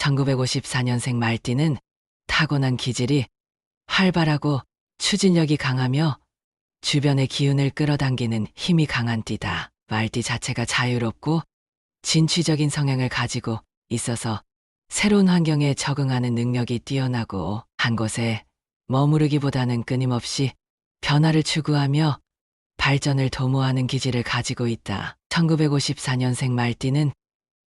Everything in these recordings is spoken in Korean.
1954년생 말띠는 타고난 기질이 활발하고 추진력이 강하며 주변의 기운을 끌어당기는 힘이 강한 띠다. 말띠 자체가 자유롭고 진취적인 성향을 가지고 있어서 새로운 환경에 적응하는 능력이 뛰어나고 한 곳에 머무르기보다는 끊임없이 변화를 추구하며 발전을 도모하는 기질을 가지고 있다. 1954년생 말띠는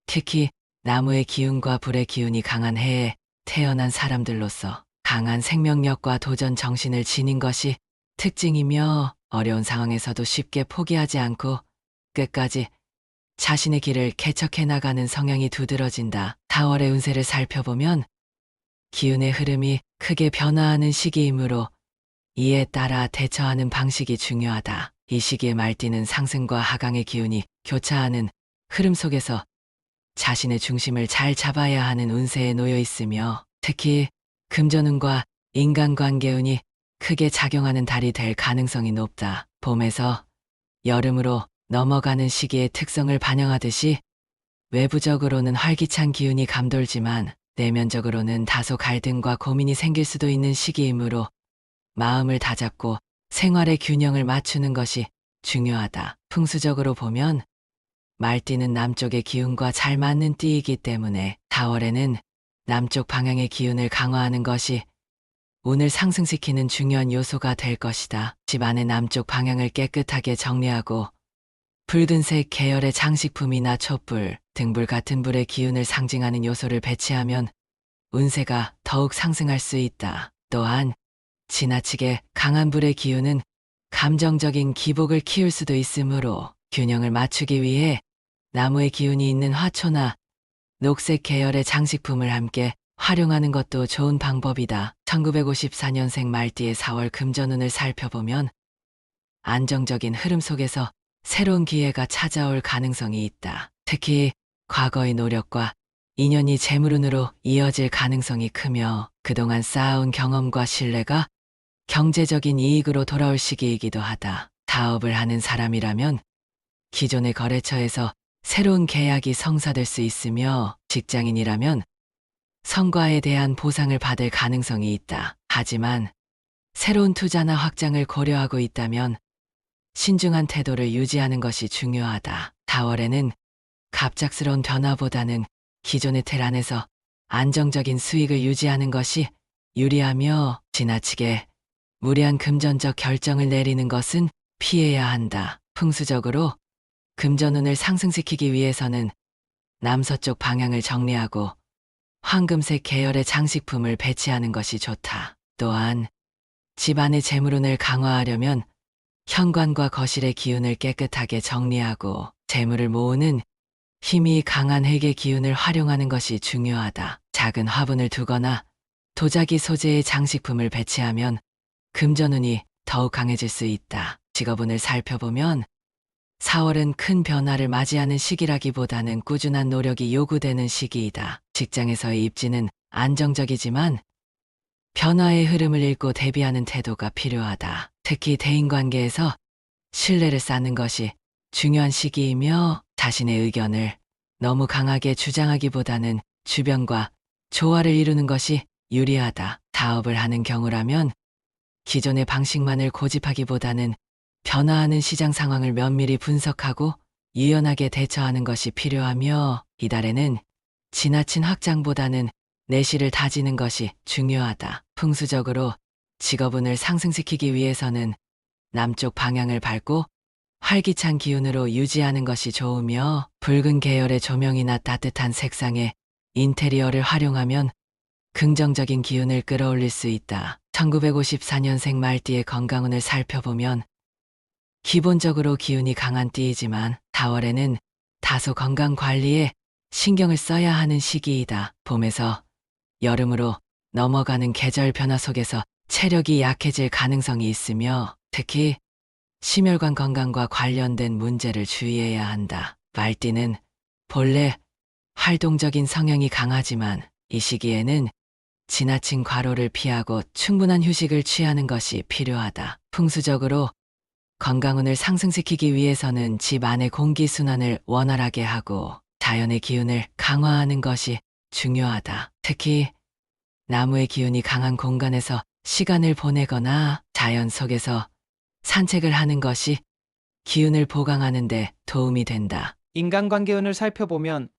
특히 나무의 기운과 불의 기운이 강한 해에 태어난 사람들로서 강한 생명력과 도전 정신을 지닌 것이 특징이며 어려운 상황에서도 쉽게 포기하지 않고 끝까지 자신의 길을 개척해 나가는 성향이 두드러진다. 4월의 운세를 살펴보면 기운의 흐름이 크게 변화하는 시기이므로 이에 따라 대처하는 방식이 중요하다. 이 시기에 말띠는 상승과 하강의 기운이 교차하는 흐름 속에서 자신의 중심을 잘 잡아야 하는 운세에 놓여 있으며 특히 금전운과 인간관계운이 크게 작용하는 달이 될 가능성이 높다. 봄에서 여름으로 넘어가는 시기의 특성을 반영하듯이 외부적으로는 활기찬 기운이 감돌지만 내면적으로는 다소 갈등과 고민이 생길 수도 있는 시기이므로 마음을 다잡고 생활의 균형을 맞추는 것이 중요하다. 풍수적으로 보면 말띠는 남쪽의 기운과 잘 맞는 띠이기 때문에 4월에는 남쪽 방향의 기운을 강화하는 것이 운을 상승시키는 중요한 요소가 될 것이다. 집안의 남쪽 방향을 깨끗하게 정리하고 붉은색 계열의 장식품이나 촛불, 등불 같은 불의 기운을 상징하는 요소를 배치하면 운세가 더욱 상승할 수 있다. 또한 지나치게 강한 불의 기운은 감정적인 기복을 키울 수도 있으므로 균형을 맞추기 위해 나무의 기운이 있는 화초나 녹색 계열의 장식품을 함께 활용하는 것도 좋은 방법이다. 1954년생 말띠의 4월 금전운을 살펴보면 안정적인 흐름 속에서 새로운 기회가 찾아올 가능성이 있다. 특히 과거의 노력과 인연이 재물운으로 이어질 가능성이 크며 그동안 쌓아온 경험과 신뢰가 경제적인 이익으로 돌아올 시기이기도 하다. 사업을 하는 사람이라면 기존의 거래처에서 새로운 계약이 성사될 수 있으며 직장인이라면 성과에 대한 보상을 받을 가능성이 있다. 하지만 새로운 투자나 확장을 고려하고 있다면 신중한 태도를 유지하는 것이 중요하다. 4월에는 갑작스러운 변화보다는 기존의 틀 안에서 안정적인 수익을 유지하는 것이 유리하며 지나치게 무리한 금전적 결정을 내리는 것은 피해야 한다. 풍수적으로 금전운을 상승시키기 위해서는 남서쪽 방향을 정리하고 황금색 계열의 장식품을 배치하는 것이 좋다. 또한 집안의 재물운을 강화하려면 현관과 거실의 기운을 깨끗하게 정리하고 재물을 모으는 힘이 강한 흙의 기운을 활용하는 것이 중요하다. 작은 화분을 두거나 도자기 소재의 장식품을 배치하면 금전운이 더욱 강해질 수 있다. 직업운을 살펴보면 4월은 큰 변화를 맞이하는 시기라기보다는 꾸준한 노력이 요구되는 시기이다. 직장에서의 입지는 안정적이지만 변화의 흐름을 읽고 대비하는 태도가 필요하다. 특히 대인관계에서 신뢰를 쌓는 것이 중요한 시기이며 자신의 의견을 너무 강하게 주장하기보다는 주변과 조화를 이루는 것이 유리하다. 사업을 하는 경우라면 기존의 방식만을 고집하기보다는 변화하는 시장 상황을 면밀히 분석하고 유연하게 대처하는 것이 필요하며 이달에는 지나친 확장보다는 내실을 다지는 것이 중요하다. 풍수적으로 직업운을 상승시키기 위해서는 남쪽 방향을 밟고 활기찬 기운으로 유지하는 것이 좋으며 붉은 계열의 조명이나 따뜻한 색상의 인테리어를 활용하면 긍정적인 기운을 끌어올릴 수 있다. 1954년생 말띠의 건강운을 살펴보면 기본적으로 기운이 강한 띠이지만 4월에는 다소 건강 관리에 신경을 써야 하는 시기이다. 봄에서 여름으로 넘어가는 계절 변화 속에서 체력이 약해질 가능성이 있으며 특히 심혈관 건강과 관련된 문제를 주의해야 한다. 말띠는 본래 활동적인 성향이 강하지만 이 시기에는 지나친 과로를 피하고 충분한 휴식을 취하는 것이 필요하다. 풍수적으로 건강운을 상승시키기 위해서는 집 안의 공기순환을 원활하게 하고 자연의 기운을 강화하는 것이 중요하다. 특히 나무의 기운이 강한 공간에서 시간을 보내거나 자연 속에서 산책을 하는 것이 기운을 보강하는 데 도움이 된다. 인간관계운을 살펴보면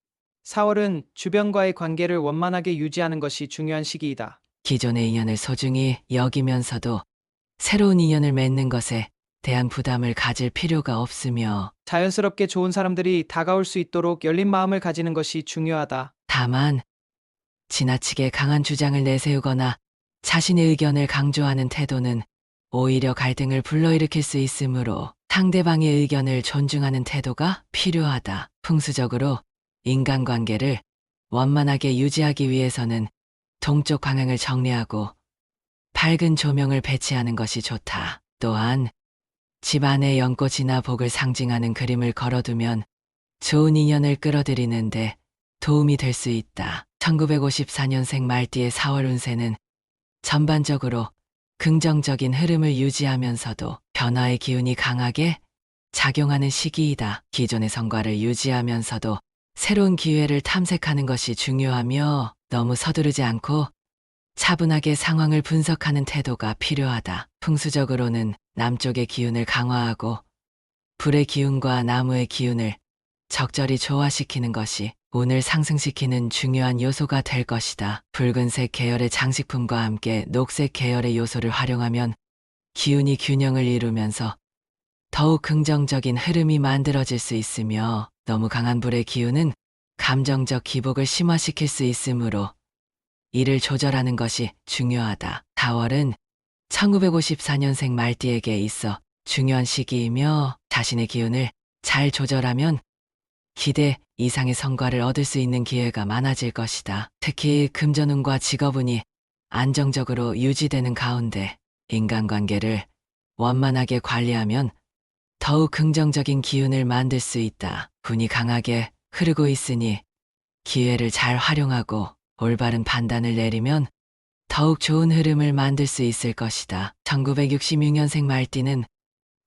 4월은 주변과의 관계를 원만하게 유지하는 것이 중요한 시기이다. 기존의 인연을 소중히 여기면서도 새로운 인연을 맺는 것에 대한 부담을 가질 필요가 없으며, 자연스럽게 좋은 사람들이 다가올 수 있도록 열린 마음을 가지는 것이 중요하다. 다만 지나치게 강한 주장을 내세우거나 자신의 의견을 강조하는 태도는 오히려 갈등을 불러일으킬 수 있으므로 상대방의 의견을 존중하는 태도가 필요하다. 풍수적으로 인간관계를 원만하게 유지하기 위해서는 동쪽 방향을 정리하고 밝은 조명을 배치하는 것이 좋다. 또한 집 안에 연꽃이나 복을 상징하는 그림을 걸어두면 좋은 인연을 끌어들이는데 도움이 될 수 있다. 1954년생 말띠의 4월 운세는 전반적으로 긍정적인 흐름을 유지하면서도 변화의 기운이 강하게 작용하는 시기이다. 기존의 성과를 유지하면서도 새로운 기회를 탐색하는 것이 중요하며, 너무 서두르지 않고 차분하게 상황을 분석하는 태도가 필요하다. 풍수적으로는 남쪽의 기운을 강화하고 불의 기운과 나무의 기운을 적절히 조화시키는 것이 운을 상승시키는 중요한 요소가 될 것이다. 붉은색 계열의 장식품과 함께 녹색 계열의 요소를 활용하면 기운이 균형을 이루면서 더욱 긍정적인 흐름이 만들어질 수 있으며, 너무 강한 불의 기운은 감정적 기복을 심화시킬 수 있으므로 이를 조절하는 것이 중요하다. 4월은 1954년생 말띠에게 있어 중요한 시기이며, 자신의 기운을 잘 조절하면 기대 이상의 성과를 얻을 수 있는 기회가 많아질 것이다. 특히 금전운과 직업운이 안정적으로 유지되는 가운데 인간관계를 원만하게 관리하면 더욱 긍정적인 기운을 만들 수 있다. 운이 강하게 흐르고 있으니 기회를 잘 활용하고 올바른 판단을 내리면 더욱 좋은 흐름을 만들 수 있을 것이다. 1966년생 말띠는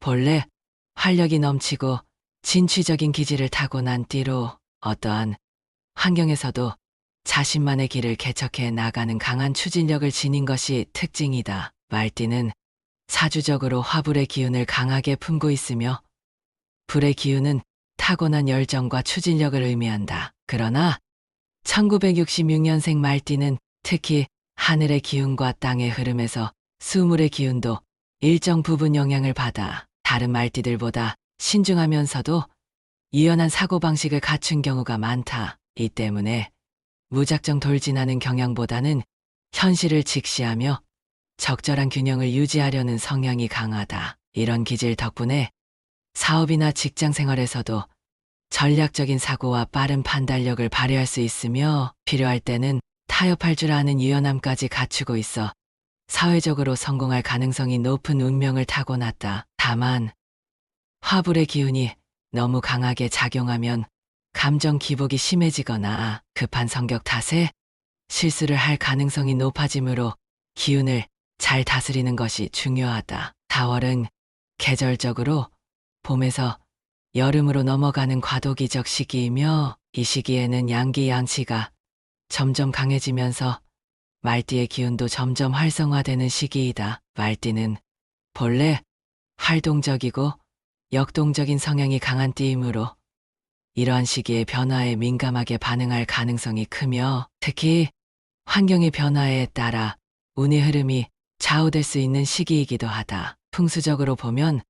본래 활력이 넘치고 진취적인 기질을 타고난 띠로 어떠한 환경에서도 자신만의 길을 개척해 나가는 강한 추진력을 지닌 것이 특징이다. 말띠는 사주적으로 화불의 기운을 강하게 품고 있으며, 불의 기운은 타고난 열정과 추진력을 의미한다. 그러나 1966년생 말띠는 특히 하늘의 기운과 땅의 흐름에서 수물의 기운도 일정 부분 영향을 받아 다른 말띠들보다 신중하면서도 유연한 사고방식을 갖춘 경우가 많다. 이 때문에 무작정 돌진하는 경향보다는 현실을 직시하며 적절한 균형을 유지하려는 성향이 강하다. 이런 기질 덕분에 사업이나 직장 생활에서도 전략적인 사고와 빠른 판단력을 발휘할 수 있으며, 필요할 때는 타협할 줄 아는 유연함까지 갖추고 있어 사회적으로 성공할 가능성이 높은 운명을 타고났다. 다만 화불의 기운이 너무 강하게 작용하면 감정 기복이 심해지거나 급한 성격 탓에 실수를 할 가능성이 높아지므로 기운을 잘 다스리는 것이 중요하다. 4월은 계절적으로 봄에서 여름으로 넘어가는 과도기적 시기이며, 이 시기에는 양기 양치가 점점 강해지면서 말띠의 기운도 점점 활성화되는 시기이다. 말띠는 본래 활동적이고 역동적인 성향이 강한 띠이므로 이러한 시기의 변화에 민감하게 반응할 가능성이 크며, 특히 환경의 변화에 따라 운의 흐름이 좌우될 수 있는 시기이기도 하다. 풍수적으로 보면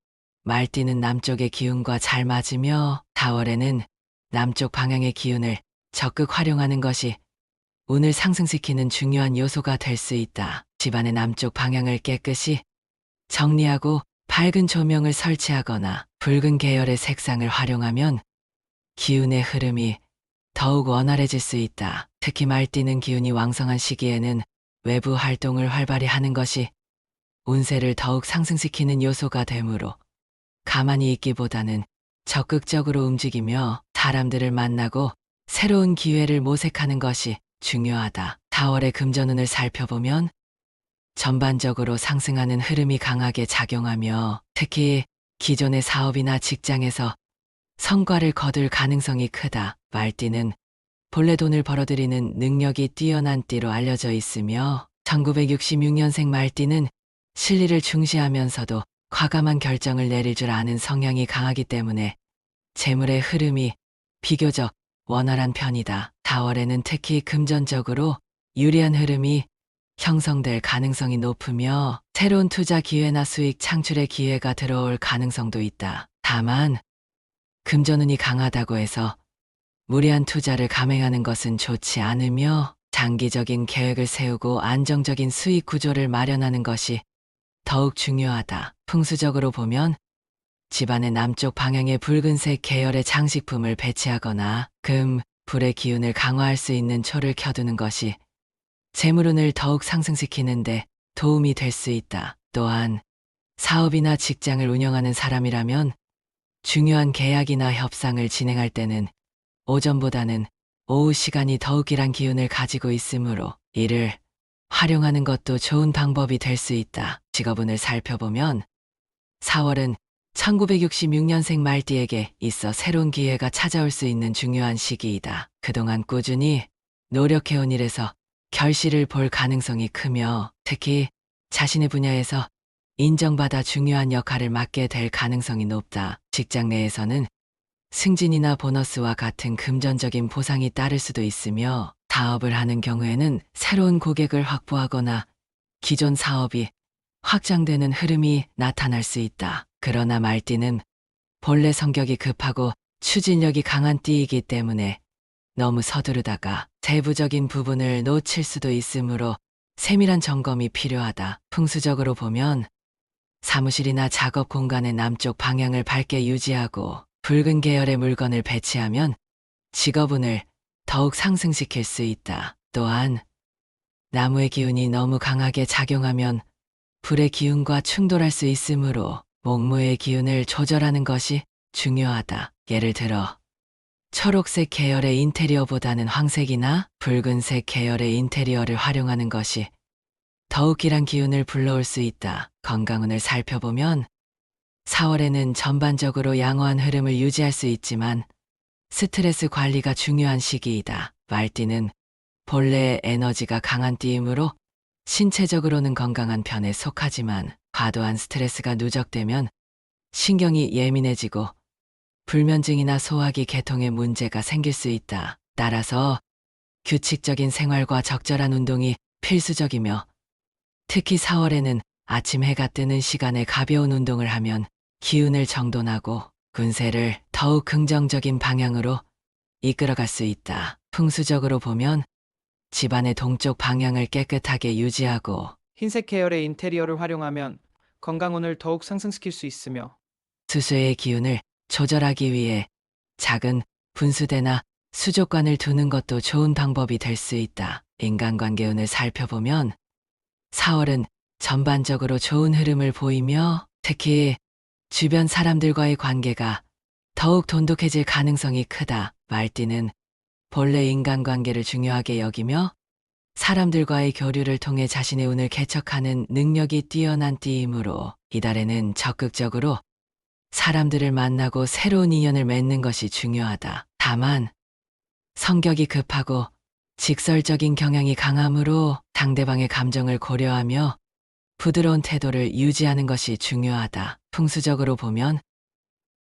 말띠는 남쪽의 기운과 잘 맞으며, 4월에는 남쪽 방향의 기운을 적극 활용하는 것이 운을 상승시키는 중요한 요소가 될 수 있다. 집안의 남쪽 방향을 깨끗이 정리하고 밝은 조명을 설치하거나 붉은 계열의 색상을 활용하면 기운의 흐름이 더욱 원활해질 수 있다. 특히 말띠는 기운이 왕성한 시기에는 외부 활동을 활발히 하는 것이 운세를 더욱 상승시키는 요소가 되므로 가만히 있기보다는 적극적으로 움직이며 사람들을 만나고 새로운 기회를 모색하는 것이 중요하다. 4월의 금전운을 살펴보면 전반적으로 상승하는 흐름이 강하게 작용하며, 특히 기존의 사업이나 직장에서 성과를 거둘 가능성이 크다. 말띠는 본래 돈을 벌어들이는 능력이 뛰어난 띠로 알려져 있으며 1966년생 말띠는 실리를 중시하면서도 과감한 결정을 내릴 줄 아는 성향이 강하기 때문에 재물의 흐름이 비교적 원활한 편이다. 4월에는 특히 금전적으로 유리한 흐름이 형성될 가능성이 높으며 새로운 투자 기회나 수익 창출의 기회가 들어올 가능성도 있다. 다만 금전운이 강하다고 해서 무리한 투자를 감행하는 것은 좋지 않으며 장기적인 계획을 세우고 안정적인 수익 구조를 마련하는 것이 더욱 중요하다. 풍수적으로 보면 집안의 남쪽 방향에 붉은색 계열의 장식품을 배치하거나 금, 불의 기운을 강화할 수 있는 초를 켜두는 것이 재물운을 더욱 상승시키는데 도움이 될 수 있다. 또한 사업이나 직장을 운영하는 사람이라면 중요한 계약이나 협상을 진행할 때는 오전보다는 오후 시간이 더욱 길한 기운을 가지고 있으므로 이를 활용하는 것도 좋은 방법이 될 수 있다. 직업운을 살펴보면 4월은 1966년생 말띠에게 있어 새로운 기회가 찾아올 수 있는 중요한 시기이다. 그동안 꾸준히 노력해온 일에서 결실을 볼 가능성이 크며 특히 자신의 분야에서 인정받아 중요한 역할을 맡게 될 가능성이 높다. 직장 내에서는 승진이나 보너스와 같은 금전적인 보상이 따를 수도 있으며 사업을 하는 경우에는 새로운 고객을 확보하거나 기존 사업이 확장되는 흐름이 나타날 수 있다. 그러나 말띠는 본래 성격이 급하고 추진력이 강한 띠이기 때문에 너무 서두르다가 세부적인 부분을 놓칠 수도 있으므로 세밀한 점검이 필요하다. 풍수적으로 보면 사무실이나 작업 공간의 남쪽 방향을 밝게 유지하고 붉은 계열의 물건을 배치하면 직업운을 더욱 상승시킬 수 있다. 또한 나무의 기운이 너무 강하게 작용하면 불의 기운과 충돌할 수 있으므로 목무의 기운을 조절하는 것이 중요하다. 예를 들어 초록색 계열의 인테리어보다는 황색이나 붉은색 계열의 인테리어를 활용하는 것이 더욱 길한 기운을 불러올 수 있다. 건강운을 살펴보면 4월에는 전반적으로 양호한 흐름을 유지할 수 있지만 스트레스 관리가 중요한 시기이다. 말띠는 본래의 에너지가 강한 띠이므로 신체적으로는 건강한 편에 속하지만 과도한 스트레스가 누적되면 신경이 예민해지고 불면증이나 소화기 계통에 문제가 생길 수 있다. 따라서 규칙적인 생활과 적절한 운동이 필수적이며 특히 4월에는 아침 해가 뜨는 시간에 가벼운 운동을 하면 기운을 정돈하고 운세를 더욱 긍정적인 방향으로 이끌어갈 수 있다. 풍수적으로 보면 집안의 동쪽 방향을 깨끗하게 유지하고 흰색 계열의 인테리어를 활용하면 건강운을 더욱 상승시킬 수 있으며 수수의 기운을 조절하기 위해 작은 분수대나 수족관을 두는 것도 좋은 방법이 될 수 있다. 인간관계운을 살펴보면 4월은 전반적으로 좋은 흐름을 보이며 특히 주변 사람들과의 관계가 더욱 돈독해질 가능성이 크다. 말띠는 본래 인간관계를 중요하게 여기며 사람들과의 교류를 통해 자신의 운을 개척하는 능력이 뛰어난 띠이므로 이달에는 적극적으로 사람들을 만나고 새로운 인연을 맺는 것이 중요하다. 다만 성격이 급하고 직설적인 경향이 강하므로 상대방의 감정을 고려하며 부드러운 태도를 유지하는 것이 중요하다. 풍수적으로 보면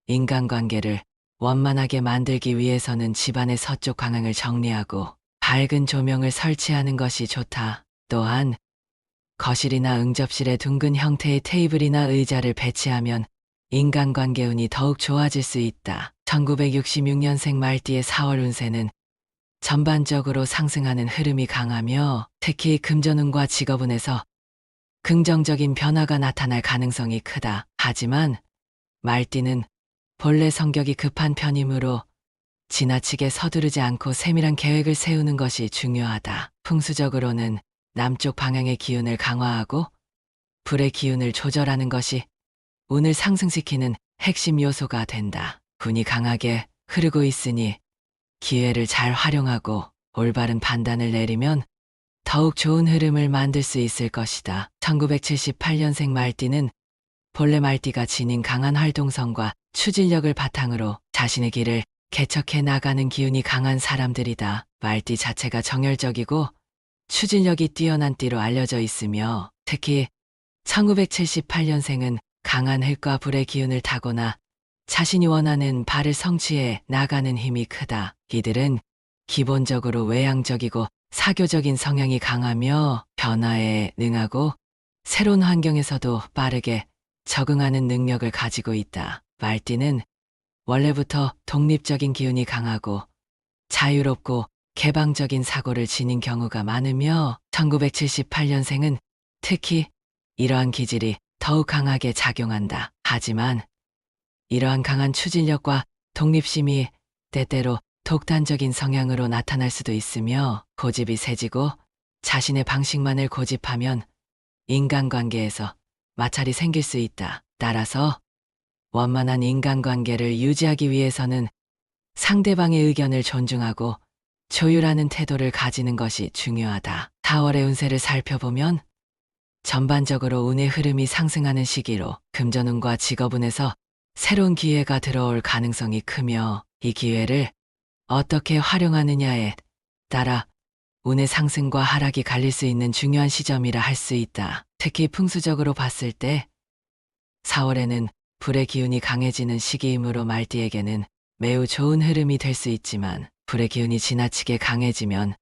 인간관계를 원만하게 만들기 위해서는 집안의 서쪽 방향을 정리하고 밝은 조명을 설치하는 것이 좋다. 또한 거실이나 응접실에 둥근 형태의 테이블이나 의자를 배치하면 인간관계운이 더욱 좋아질 수 있다. 1966년생 말띠의 4월 운세는 전반적으로 상승하는 흐름이 강하며 특히 금전운과 직업운에서 긍정적인 변화가 나타날 가능성이 크다. 하지만 말띠는 본래 성격이 급한 편이므로 지나치게 서두르지 않고 세밀한 계획을 세우는 것이 중요하다. 풍수적으로는 남쪽 방향의 기운을 강화하고 불의 기운을 조절하는 것이 운을 상승시키는 핵심 요소가 된다. 운이 강하게 흐르고 있으니 기회를 잘 활용하고 올바른 판단을 내리면 더욱 좋은 흐름을 만들 수 있을 것이다. 1978년생 말띠는 본래 말띠가 지닌 강한 활동성과 추진력을 바탕으로 자신의 길을 개척해 나가는 기운이 강한 사람들이다. 말띠 자체가 정열적이고 추진력이 뛰어난 띠로 알려져 있으며 특히 1978년생은 강한 흙과 불의 기운을 타고나 자신이 원하는 바를 성취해 나가는 힘이 크다. 이들은 기본적으로 외향적이고 사교적인 성향이 강하며 변화에 능하고 새로운 환경에서도 빠르게 적응하는 능력을 가지고 있다. 말띠는 원래부터 독립적인 기운이 강하고 자유롭고 개방적인 사고를 지닌 경우가 많으며 1978년생은 특히 이러한 기질이 더욱 강하게 작용한다. 하지만 이러한 강한 추진력과 독립심이 때때로 독단적인 성향으로 나타날 수도 있으며 고집이 세지고 자신의 방식만을 고집하면 인간관계에서 마찰이 생길 수 있다. 따라서 원만한 인간관계를 유지하기 위해서는 상대방의 의견을 존중하고 조율하는 태도를 가지는 것이 중요하다. 4월의 운세를 살펴보면 전반적으로 운의 흐름이 상승하는 시기로 금전운과 직업운에서 새로운 기회가 들어올 가능성이 크며 이 기회를 어떻게 활용하느냐에 따라 운의 상승과 하락이 갈릴 수 있는 중요한 시점이라 할 수 있다. 특히 풍수적으로 봤을 때 4월에는 불의 기운이 강해지는 시기이므로 말띠에게는 매우 좋은 흐름이 될 수 있지만 불의 기운이 지나치게 강해지면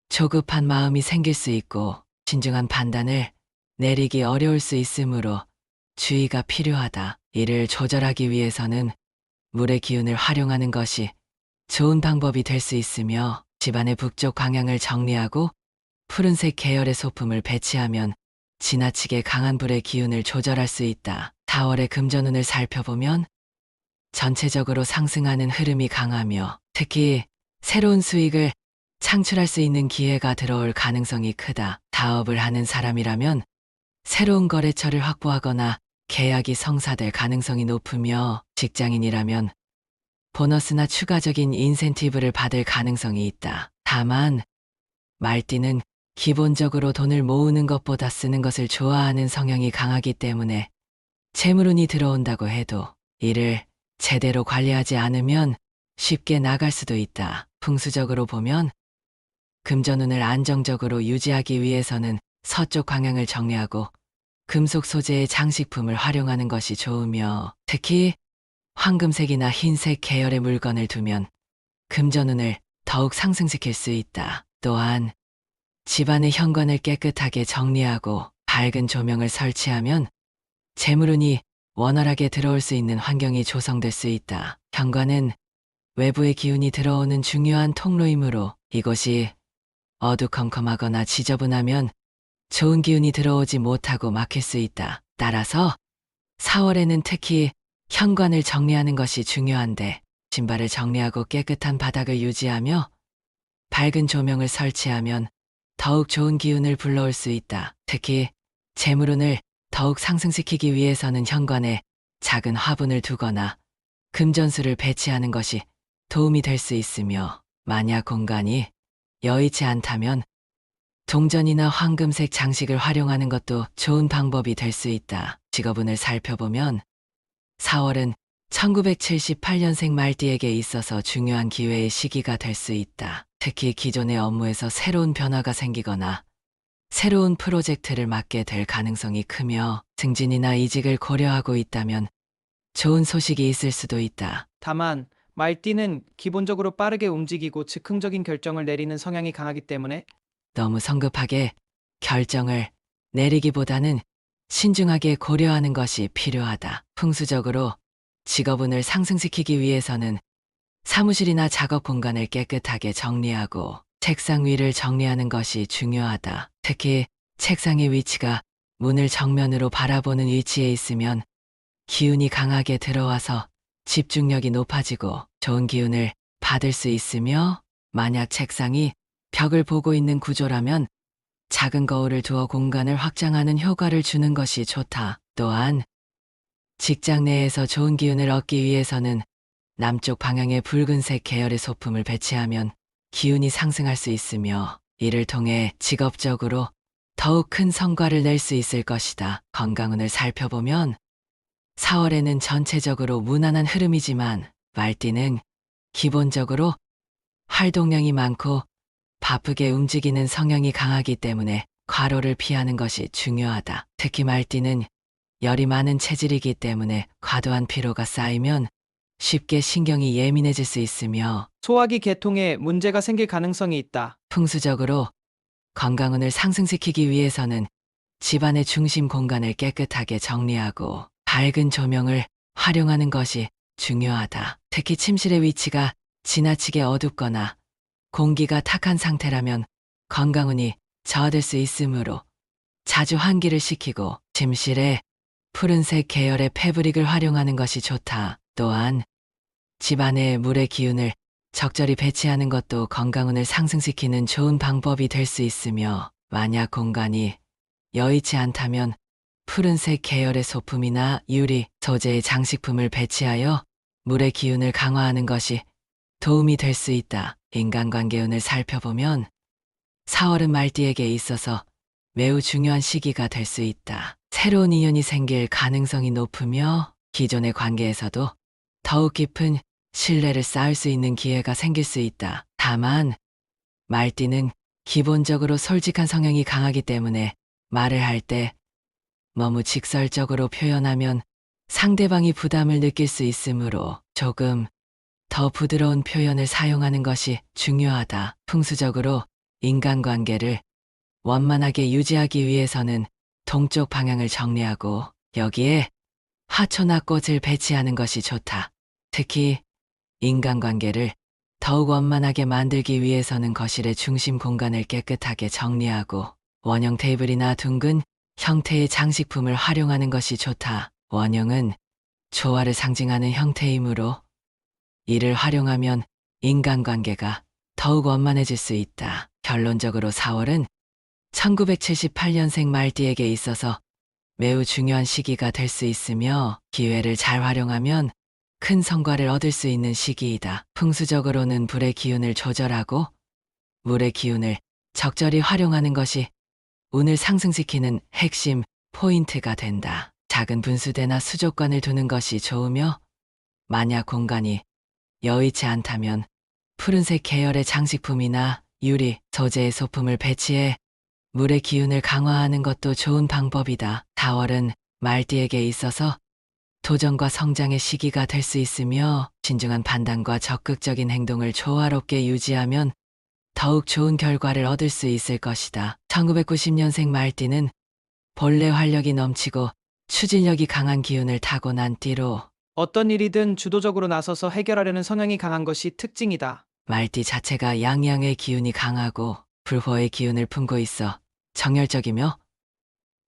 조급한 마음이 생길 수 있고 신중한 판단을 내리기 어려울 수 있으므로 주의가 필요하다. 이를 조절하기 위해서는 물의 기운을 활용하는 것이 좋은 방법이 될 수 있으며 집안의 북쪽 방향을 정리하고 푸른색 계열의 소품을 배치하면 지나치게 강한 불의 기운을 조절할 수 있다. 4월의 금전운을 살펴보면 전체적으로 상승하는 흐름이 강하며 특히 새로운 수익을 창출할 수 있는 기회가 들어올 가능성이 크다. 사업을 하는 사람이라면 새로운 거래처를 확보하거나 계약이 성사될 가능성이 높으며 직장인이라면 보너스나 추가적인 인센티브를 받을 가능성이 있다. 다만 말띠는 기본적으로 돈을 모으는 것보다 쓰는 것을 좋아하는 성향이 강하기 때문에 재물운이 들어온다고 해도 이를 제대로 관리하지 않으면 쉽게 나갈 수도 있다. 풍수적으로 보면 금전운을 안정적으로 유지하기 위해서는 서쪽 방향을 정리하고 금속 소재의 장식품을 활용하는 것이 좋으며 특히 황금색이나 흰색 계열의 물건을 두면 금전운을 더욱 상승시킬 수 있다. 또한 집안의 현관을 깨끗하게 정리하고 밝은 조명을 설치하면 재물운이 원활하게 들어올 수 있는 환경이 조성될 수 있다. 현관은 외부의 기운이 들어오는 중요한 통로이므로 이곳이 어두컴컴하거나 지저분하면 좋은 기운이 들어오지 못하고 막힐 수 있다. 따라서 4월에는 특히 현관을 정리하는 것이 중요한데 신발을 정리하고 깨끗한 바닥을 유지하며 밝은 조명을 설치하면 더욱 좋은 기운을 불러올 수 있다. 특히 재물운을 더욱 상승시키기 위해서는 현관에 작은 화분을 두거나 금전수를 배치하는 것이 도움이 될 수 있으며 만약 공간이 여의치 않다면 동전이나 황금색 장식을 활용하는 것도 좋은 방법이 될 수 있다. 직업운을 살펴보면 4월은 1978년생 말띠에게 있어서 중요한 기회의 시기가 될 수 있다. 특히 기존의 업무에서 새로운 변화가 생기거나 새로운 프로젝트를 맡게 될 가능성이 크며 승진이나 이직을 고려하고 있다면 좋은 소식이 있을 수도 있다. 다만 말띠는 기본적으로 빠르게 움직이고 즉흥적인 결정을 내리는 성향이 강하기 때문에 너무 성급하게 결정을 내리기보다는 신중하게 고려하는 것이 필요하다. 풍수적으로 직업운을 상승시키기 위해서는 사무실이나 작업 공간을 깨끗하게 정리하고 책상 위를 정리하는 것이 중요하다. 특히 책상의 위치가 문을 정면으로 바라보는 위치에 있으면 기운이 강하게 들어와서 집중력이 높아지고 좋은 기운을 받을 수 있으며 만약 책상이 벽을 보고 있는 구조라면 작은 거울을 두어 공간을 확장하는 효과를 주는 것이 좋다. 또한 직장 내에서 좋은 기운을 얻기 위해서는 남쪽 방향에 붉은색 계열의 소품을 배치하면 기운이 상승할 수 있으며 이를 통해 직업적으로 더욱 큰 성과를 낼 수 있을 것이다. 건강운을 살펴보면 4월에는 전체적으로 무난한 흐름이지만 말띠는 기본적으로 활동량이 많고 바쁘게 움직이는 성향이 강하기 때문에 과로를 피하는 것이 중요하다. 특히 말띠는 열이 많은 체질이기 때문에 과도한 피로가 쌓이면 쉽게 신경이 예민해질 수 있으며 소화기 계통에 문제가 생길 가능성이 있다. 풍수적으로 건강운을 상승시키기 위해서는 집안의 중심 공간을 깨끗하게 정리하고 밝은 조명을 활용하는 것이 중요하다. 특히 침실의 위치가 지나치게 어둡거나 공기가 탁한 상태라면 건강운이 저하될 수 있으므로 자주 환기를 시키고 침실에 푸른색 계열의 패브릭을 활용하는 것이 좋다. 또한 집안에 물의 기운을 적절히 배치하는 것도 건강운을 상승시키는 좋은 방법이 될 수 있으며 만약 공간이 여의치 않다면 푸른색 계열의 소품이나 유리, 소재의 장식품을 배치하여 물의 기운을 강화하는 것이 도움이 될 수 있다. 인간관계운을 살펴보면 4월은 말띠에게 있어서 매우 중요한 시기가 될 수 있다. 새로운 인연이 생길 가능성이 높으며 기존의 관계에서도 더욱 깊은 신뢰를 쌓을 수 있는 기회가 생길 수 있다. 다만 말띠는 기본적으로 솔직한 성향이 강하기 때문에 말을 할 때 너무 직설적으로 표현하면 상대방이 부담을 느낄 수 있으므로 조금 더 부드러운 표현을 사용하는 것이 중요하다. 풍수적으로 인간관계를 원만하게 유지하기 위해서는 동쪽 방향을 정리하고 여기에 화초나 꽃을 배치하는 것이 좋다. 특히 인간관계를 더욱 원만하게 만들기 위해서는 거실의 중심 공간을 깨끗하게 정리하고 원형 테이블이나 둥근 형태의 장식품을 활용하는 것이 좋다. 원형은 조화를 상징하는 형태이므로 이를 활용하면 인간관계가 더욱 원만해질 수 있다. 결론적으로 4월은 1978년생 말띠에게 있어서 매우 중요한 시기가 될 수 있으며 기회를 잘 활용하면 큰 성과를 얻을 수 있는 시기이다. 풍수적으로는 불의 기운을 조절하고 물의 기운을 적절히 활용하는 것이 운을 상승시키는 핵심 포인트가 된다. 작은 분수대나 수족관을 두는 것이 좋으며 만약 공간이 여의치 않다면 푸른색 계열의 장식품이나 유리, 소재의 소품을 배치해 물의 기운을 강화하는 것도 좋은 방법이다. 4월은 말띠에게 있어서 도전과 성장의 시기가 될 수 있으며 신중한 판단과 적극적인 행동을 조화롭게 유지하면 더욱 좋은 결과를 얻을 수 있을 것이다. 1990년생 말띠는 본래 활력이 넘치고 추진력이 강한 기운을 타고난 띠로 어떤 일이든 주도적으로 나서서 해결하려는 성향이 강한 것이 특징이다. 말띠 자체가 양양의 기운이 강하고 불호의 기운을 품고 있어 정열적이며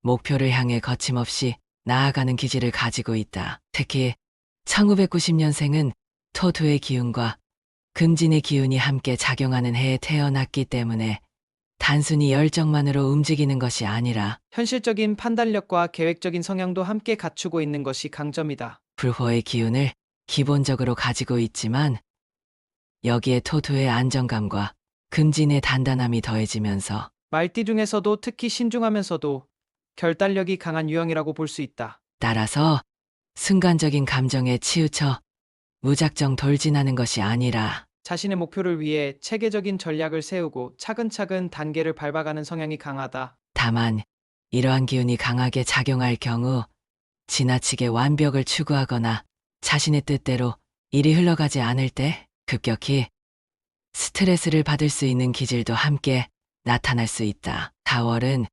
목표를 향해 거침없이 나아가는 기질을 가지고 있다. 특히 1990년생은 토토의 기운과 금진의 기운이 함께 작용하는 해에 태어났기 때문에 단순히 열정만으로 움직이는 것이 아니라 현실적인 판단력과 계획적인 성향도 함께 갖추고 있는 것이 강점이다. 불호의 기운을 기본적으로 가지고 있지만 여기에 토토의 안정감과 금진의 단단함이 더해지면서 말띠 중에서도 특히 신중하면서도 결단력이 강한 유형이라고 볼 수 있다. 따라서 순간적인 감정에 치우쳐 무작정 돌진하는 것이 아니라 자신의 목표를 위해 체계적인 전략을 세우고 차근차근 단계를 밟아가는 성향이 강하다. 다만 이러한 기운이 강하게 작용할 경우 지나치게 완벽을 추구하거나 자신의 뜻대로 일이 흘러가지 않을 때 급격히 스트레스를 받을 수 있는 기질도 함께 나타날 수 있다. 4월은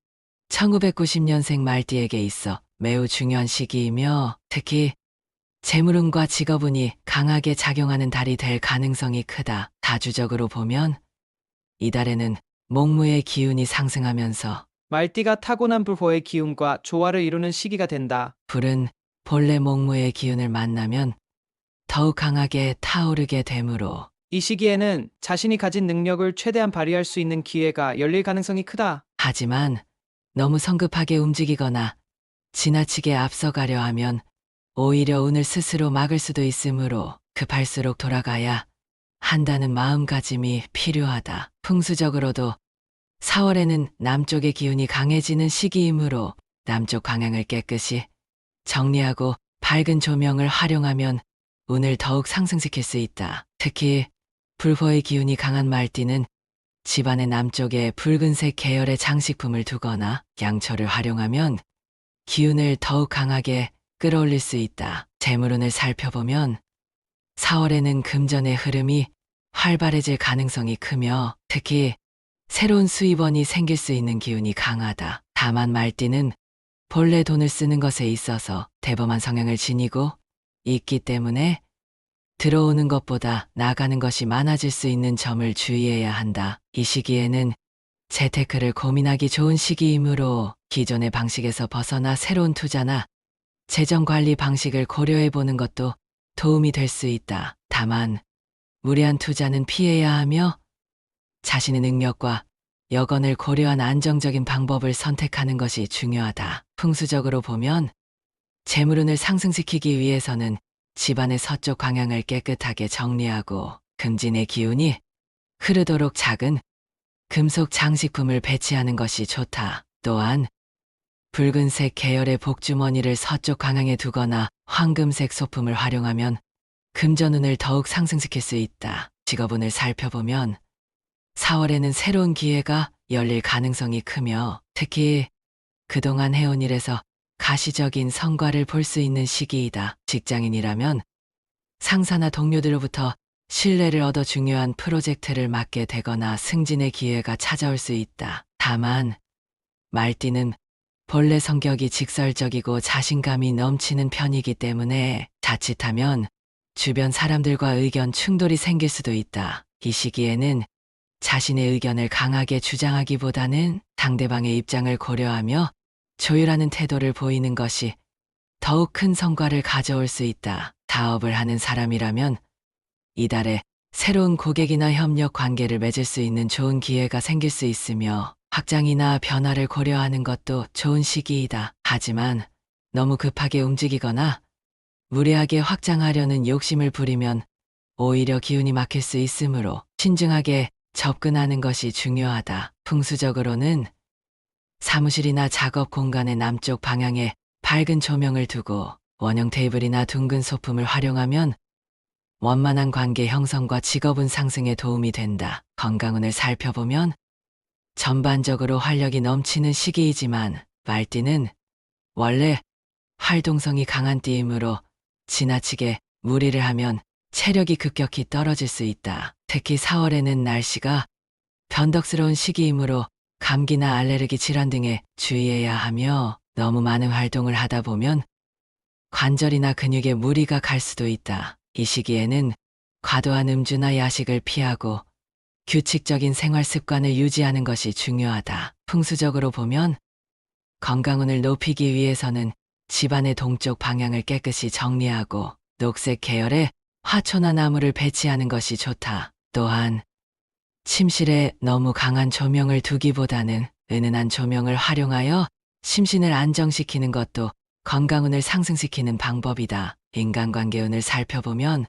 1990년생 말띠에게 있어 매우 중요한 시기이며 특히 재물운과 직업운이 강하게 작용하는 달이 될 가능성이 크다. 다주적으로 보면 이달에는 목무의 기운이 상승하면서 말띠가 타고난 불호의 기운과 조화를 이루는 시기가 된다. 불은 본래 목무의 기운을 만나면 더욱 강하게 타오르게 되므로 이 시기에는 자신이 가진 능력을 최대한 발휘할 수 있는 기회가 열릴 가능성이 크다. 하지만 너무 성급하게 움직이거나 지나치게 앞서가려 하면 오히려 운을 스스로 막을 수도 있으므로 급할수록 돌아가야 한다는 마음가짐이 필요하다. 풍수적으로도 4월에는 남쪽의 기운이 강해지는 시기이므로 남쪽 방향을 깨끗이 정리하고 밝은 조명을 활용하면 운을 더욱 상승시킬 수 있다. 특히 불호의 기운이 강한 말띠는 집안의 남쪽에 붉은색 계열의 장식품을 두거나 양초를 활용하면 기운을 더욱 강하게 끌어올릴 수 있다. 재물운을 살펴보면 4월에는 금전의 흐름이 활발해질 가능성이 크며 특히 새로운 수입원이 생길 수 있는 기운이 강하다. 다만 말띠는 본래 돈을 쓰는 것에 있어서 대범한 성향을 지니고 있기 때문에 들어오는 것보다 나가는 것이 많아질 수 있는 점을 주의해야 한다. 이 시기에는 재테크를 고민하기 좋은 시기이므로 기존의 방식에서 벗어나 새로운 투자나 재정 관리 방식을 고려해 보는 것도 도움이 될 수 있다. 다만 무리한 투자는 피해야 하며 자신의 능력과 여건을 고려한 안정적인 방법을 선택하는 것이 중요하다. 풍수적으로 보면 재물운을 상승시키기 위해서는 집안의 서쪽 방향을 깨끗하게 정리하고 금진의 기운이 흐르도록 작은 금속 장식품을 배치하는 것이 좋다. 또한 붉은색 계열의 복주머니를 서쪽 방향에 두거나 황금색 소품을 활용하면 금전운을 더욱 상승시킬 수 있다. 직업운을 살펴보면 4월에는 새로운 기회가 열릴 가능성이 크며 특히 그동안 해온 일에서 가시적인 성과를 볼 수 있는 시기이다. 직장인이라면 상사나 동료들로부터 신뢰를 얻어 중요한 프로젝트를 맡게 되거나 승진의 기회가 찾아올 수 있다. 다만 말띠는 본래 성격이 직설적이고 자신감이 넘치는 편이기 때문에 자칫하면 주변 사람들과 의견 충돌이 생길 수도 있다. 이 시기에는 자신의 의견을 강하게 주장하기보다는 상대방의 입장을 고려하며 조율하는 태도를 보이는 것이 더욱 큰 성과를 가져올 수 있다. 사업을 하는 사람이라면 이달에 새로운 고객이나 협력 관계를 맺을 수 있는 좋은 기회가 생길 수 있으며 확장이나 변화를 고려하는 것도 좋은 시기이다. 하지만 너무 급하게 움직이거나 무리하게 확장하려는 욕심을 부리면 오히려 기운이 막힐 수 있으므로 신중하게 접근하는 것이 중요하다. 풍수적으로는 사무실이나 작업 공간의 남쪽 방향에 밝은 조명을 두고 원형 테이블이나 둥근 소품을 활용하면 원만한 관계 형성과 직업운 상승에 도움이 된다. 건강운을 살펴보면 전반적으로 활력이 넘치는 시기이지만 말띠는 원래 활동성이 강한 띠이므로 지나치게 무리를 하면 체력이 급격히 떨어질 수 있다. 특히 4월에는 날씨가 변덕스러운 시기이므로 감기나 알레르기 질환 등에 주의해야 하며 너무 많은 활동을 하다 보면 관절이나 근육에 무리가 갈 수도 있다. 이 시기에는 과도한 음주나 야식을 피하고 규칙적인 생활 습관을 유지하는 것이 중요하다. 풍수적으로 보면 건강운을 높이기 위해서는 집안의 동쪽 방향을 깨끗이 정리하고 녹색 계열의 화초나 나무를 배치하는 것이 좋다. 또한 침실에 너무 강한 조명을 두기보다는 은은한 조명을 활용하여 심신을 안정시키는 것도 건강운을 상승시키는 방법이다. 인간관계운을 살펴보면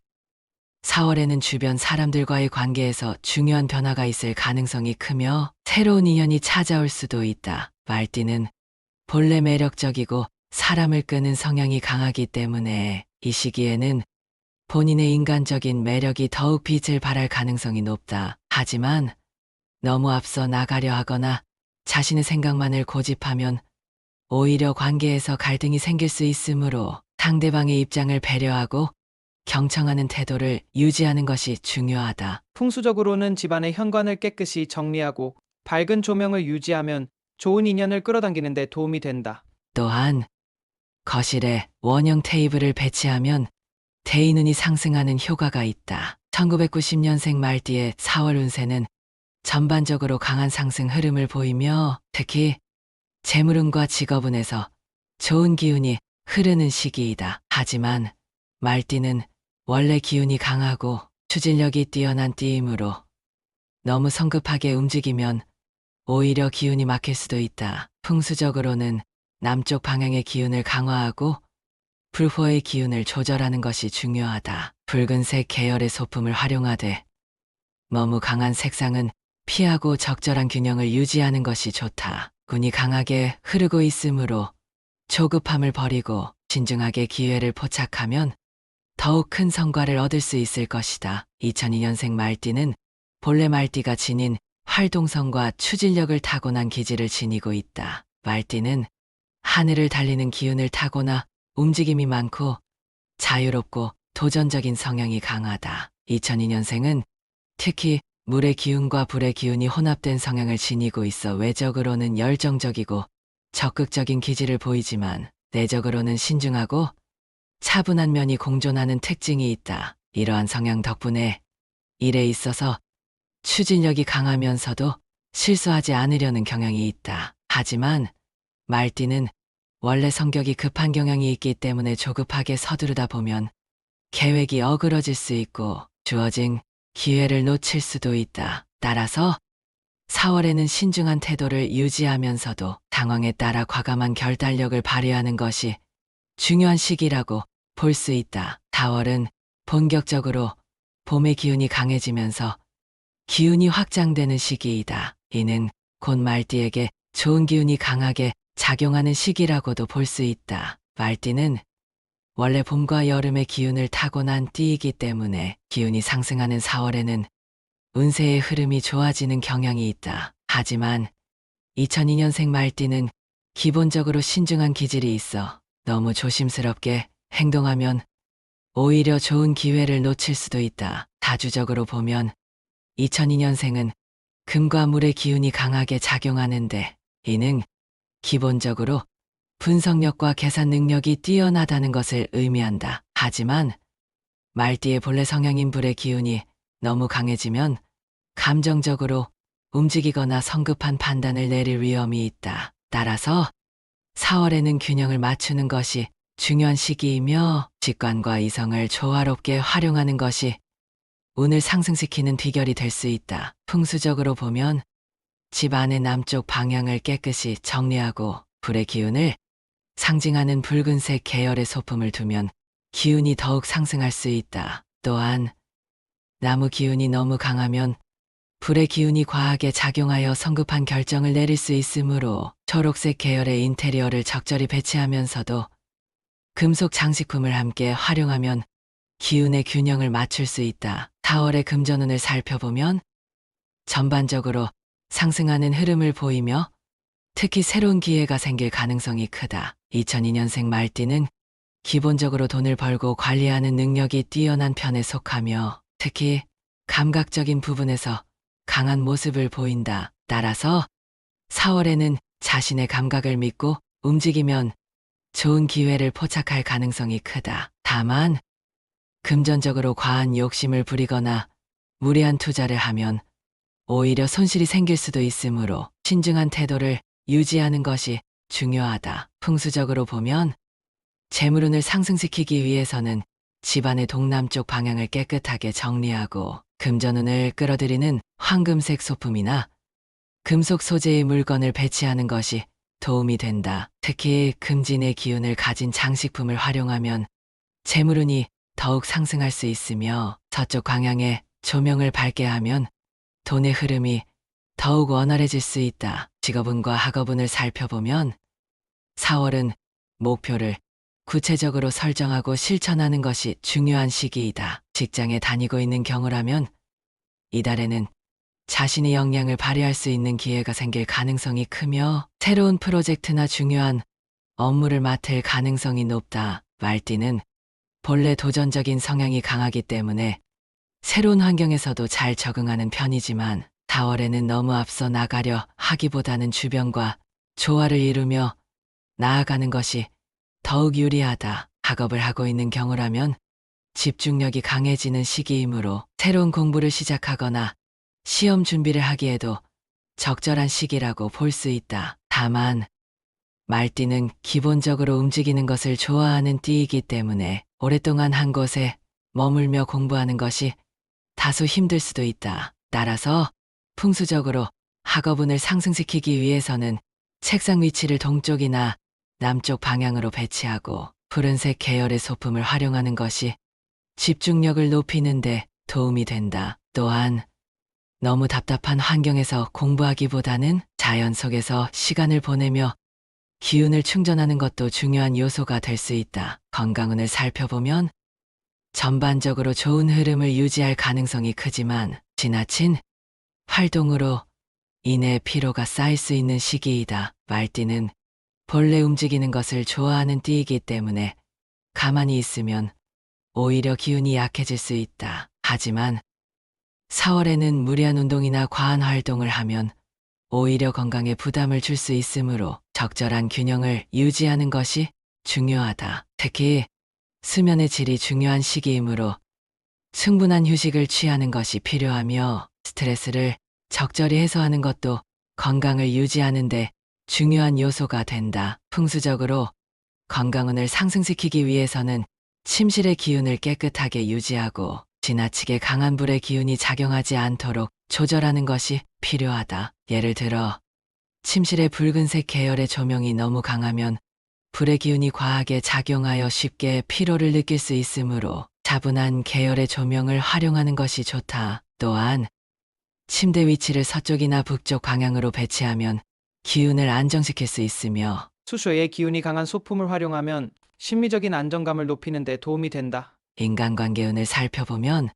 4월에는 주변 사람들과의 관계에서 중요한 변화가 있을 가능성이 크며 새로운 인연이 찾아올 수도 있다. 말띠는 본래 매력적이고 사람을 끄는 성향이 강하기 때문에 이 시기에는 본인의 인간적인 매력이 더욱 빛을 발할 가능성이 높다. 하지만 너무 앞서 나가려 하거나 자신의 생각만을 고집하면 오히려 관계에서 갈등이 생길 수 있으므로 상대방의 입장을 배려하고 경청하는 태도를 유지하는 것이 중요하다. 풍수적으로는 집안의 현관을 깨끗이 정리하고 밝은 조명을 유지하면 좋은 인연을 끌어당기는 데 도움이 된다. 또한 거실에 원형 테이블을 배치하면 대인운이 상승하는 효과가 있다. 1990년생 말띠의 4월 운세는 전반적으로 강한 상승 흐름을 보이며 특히 재물운과 직업운에서 좋은 기운이 흐르는 시기이다. 하지만 말띠는 원래 기운이 강하고 추진력이 뛰어난 띠이므로 너무 성급하게 움직이면 오히려 기운이 막힐 수도 있다. 풍수적으로는 남쪽 방향의 기운을 강화하고 불호의 기운을 조절하는 것이 중요하다. 붉은색 계열의 소품을 활용하되 너무 강한 색상은 피하고 적절한 균형을 유지하는 것이 좋다. 운이 강하게 흐르고 있으므로 조급함을 버리고 신중하게 기회를 포착하면 더욱 큰 성과를 얻을 수 있을 것이다. 2002년생 말띠는 본래 말띠가 지닌 활동성과 추진력을 타고난 기질을 지니고 있다. 말띠는 하늘을 달리는 기운을 타고나 움직임이 많고 자유롭고 도전적인 성향이 강하다. 2002년생은 특히 물의 기운과 불의 기운이 혼합된 성향을 지니고 있어 외적으로는 열정적이고 적극적인 기질을 보이지만 내적으로는 신중하고 차분한 면이 공존하는 특징이 있다. 이러한 성향 덕분에 일에 있어서 추진력이 강하면서도 실수하지 않으려는 경향이 있다. 하지만 말띠는 원래 성격이 급한 경향이 있기 때문에 조급하게 서두르다 보면 계획이 어그러질 수 있고 주어진 기회를 놓칠 수도 있다. 따라서 4월에는 신중한 태도를 유지하면서도 상황에 따라 과감한 결단력을 발휘하는 것이 중요한 시기라고 볼 수 있다. 4월은 본격적으로 봄의 기운이 강해지면서 기운이 확장되는 시기이다. 이는 곧 말띠에게 좋은 기운이 강하게 작용하는 시기라고도 볼 수 있다. 말띠는 원래 봄과 여름의 기운을 타고난 띠이기 때문에 기운이 상승하는 4월에는 운세의 흐름이 좋아지는 경향이 있다. 하지만 2002년생 말띠는 기본적으로 신중한 기질이 있어 너무 조심스럽게 행동하면 오히려 좋은 기회를 놓칠 수도 있다. 다주적으로 보면 2002년생은 금과 물의 기운이 강하게 작용하는데 이는 기본적으로 분석력과 계산 능력이 뛰어나다는 것을 의미한다. 하지만 말띠의 본래 성향인 불의 기운이 너무 강해지면 감정적으로 움직이거나 성급한 판단을 내릴 위험이 있다. 따라서 4월에는 균형을 맞추는 것이 중요한 시기이며 직관과 이성을 조화롭게 활용하는 것이 운을 상승시키는 비결이 될 수 있다. 풍수적으로 보면 집 안의 남쪽 방향을 깨끗이 정리하고 불의 기운을 상징하는 붉은색 계열의 소품을 두면 기운이 더욱 상승할 수 있다. 또한 나무 기운이 너무 강하면 불의 기운이 과하게 작용하여 성급한 결정을 내릴 수 있으므로 초록색 계열의 인테리어를 적절히 배치하면서도 금속 장식품을 함께 활용하면 기운의 균형을 맞출 수 있다. 4월의 금전운을 살펴보면 전반적으로 상승하는 흐름을 보이며 특히 새로운 기회가 생길 가능성이 크다. 2002년생 말띠는 기본적으로 돈을 벌고 관리하는 능력이 뛰어난 편에 속하며 특히 감각적인 부분에서 강한 모습을 보인다. 따라서 4월에는 자신의 감각을 믿고 움직이면 좋은 기회를 포착할 가능성이 크다. 다만 금전적으로 과한 욕심을 부리거나 무리한 투자를 하면 오히려 손실이 생길 수도 있으므로 신중한 태도를 유지하는 것이 중요하다. 풍수적으로 보면 재물운을 상승시키기 위해서는 집안의 동남쪽 방향을 깨끗하게 정리하고 금전운을 끌어들이는 황금색 소품이나 금속 소재의 물건을 배치하는 것이 도움이 된다. 특히 금진의 기운을 가진 장식품을 활용하면 재물운이 더욱 상승할 수 있으며 서쪽 방향에 조명을 밝게 하면 돈의 흐름이 더욱 원활해질 수 있다. 직업운과 학업운을 살펴보면 4월은 목표를 구체적으로 설정하고 실천하는 것이 중요한 시기이다. 직장에 다니고 있는 경우라면 이달에는 자신의 역량을 발휘할 수 있는 기회가 생길 가능성이 크며 새로운 프로젝트나 중요한 업무를 맡을 가능성이 높다. 말띠는 본래 도전적인 성향이 강하기 때문에 새로운 환경에서도 잘 적응하는 편이지만 4월에는 너무 앞서 나가려 하기보다는 주변과 조화를 이루며 나아가는 것이 더욱 유리하다. 학업을 하고 있는 경우라면 집중력이 강해지는 시기이므로 새로운 공부를 시작하거나 시험 준비를 하기에도 적절한 시기라고 볼 수 있다. 다만 말띠는 기본적으로 움직이는 것을 좋아하는 띠이기 때문에 오랫동안 한 곳에 머물며 공부하는 것이 다소 힘들 수도 있다. 따라서 풍수적으로 학업운을 상승시키기 위해서는 책상 위치를 동쪽이나 남쪽 방향으로 배치하고 푸른색 계열의 소품을 활용하는 것이 집중력을 높이는 데 도움이 된다. 또한 너무 답답한 환경에서 공부하기보다는 자연 속에서 시간을 보내며 기운을 충전하는 것도 중요한 요소가 될 수 있다. 건강운을 살펴보면 전반적으로 좋은 흐름을 유지할 가능성이 크지만 지나친 활동으로 인해 피로가 쌓일 수 있는 시기이다. 말띠는 본래 움직이는 것을 좋아하는 띠이기 때문에 가만히 있으면 오히려 기운이 약해질 수 있다. 하지만 4월에는 무리한 운동이나 과한 활동을 하면 오히려 건강에 부담을 줄 수 있으므로 적절한 균형을 유지하는 것이 중요하다. 특히 수면의 질이 중요한 시기이므로 충분한 휴식을 취하는 것이 필요하며 스트레스를 적절히 해소하는 것도 건강을 유지하는 데 중요한 요소가 된다. 풍수적으로 건강운을 상승시키기 위해서는 침실의 기운을 깨끗하게 유지하고 지나치게 강한 불의 기운이 작용하지 않도록 조절하는 것이 필요하다. 예를 들어 침실의 붉은색 계열의 조명이 너무 강하면 불의 기운이 과하게 작용하여 쉽게 피로를 느낄 수 있으므로 차분한 계열의 조명을 활용하는 것이 좋다. 또한 침대 위치를 서쪽이나 북쪽 방향으로 배치하면 기운을 안정시킬 수 있으며 수쇼의 기운이 강한 소품을 활용하면 심리적인 안정감을 높이는 데 도움이 된다. 인간관계운을 살펴보면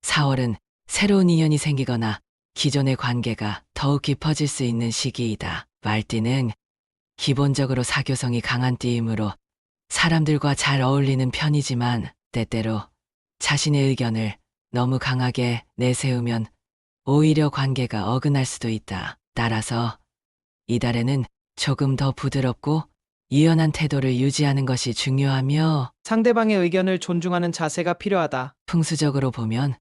4월은 새로운 인연이 생기거나 기존의 관계가 더욱 깊어질 수 있는 시기이다. 말띠는 기본적으로 사교성이 강한 띠이므로 사람들과 잘 어울리는 편이지만 때때로 자신의 의견을 너무 강하게 내세우면 오히려 관계가 어긋날 수도 있다. 따라서 이달에는 조금 더 부드럽고 유연한 태도를 유지하는 것이 중요하며 상대방의 의견을 존중하는 자세가 필요하다. 풍수적으로 보면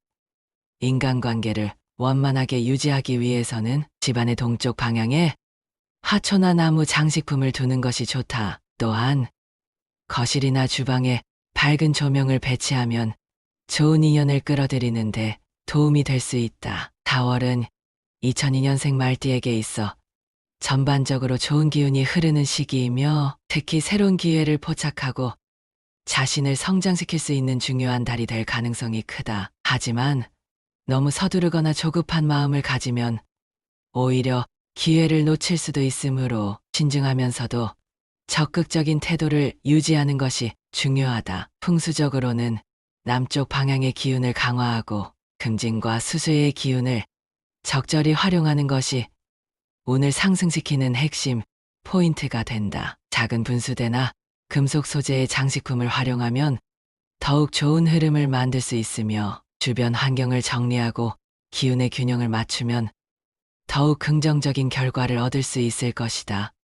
인간관계를 원만하게 유지하기 위해서는 집안의 동쪽 방향에 화초나 나무 장식품을 두는 것이 좋다. 또한 거실이나 주방에 밝은 조명을 배치하면 좋은 인연을 끌어들이는데 도움이 될 수 있다. 4월은 2002년생 말띠에게 있어 전반적으로 좋은 기운이 흐르는 시기이며 특히 새로운 기회를 포착하고 자신을 성장시킬 수 있는 중요한 달이 될 가능성이 크다. 하지만 너무 서두르거나 조급한 마음을 가지면 오히려 기회를 놓칠 수도 있으므로 신중하면서도 적극적인 태도를 유지하는 것이 중요하다. 풍수적으로는 남쪽 방향의 기운을 강화하고 금진과 수수의 기운을 적절히 활용하는 것이 운을 상승시키는 핵심 포인트가 된다. 작은 분수대나 금속 소재의 장식품을 활용하면 더욱 좋은 흐름을 만들 수 있으며 주변 환경을 정리하고 기운의 균형을 맞추면 더욱 긍정적인 결과를 얻을 수 있을 것이다.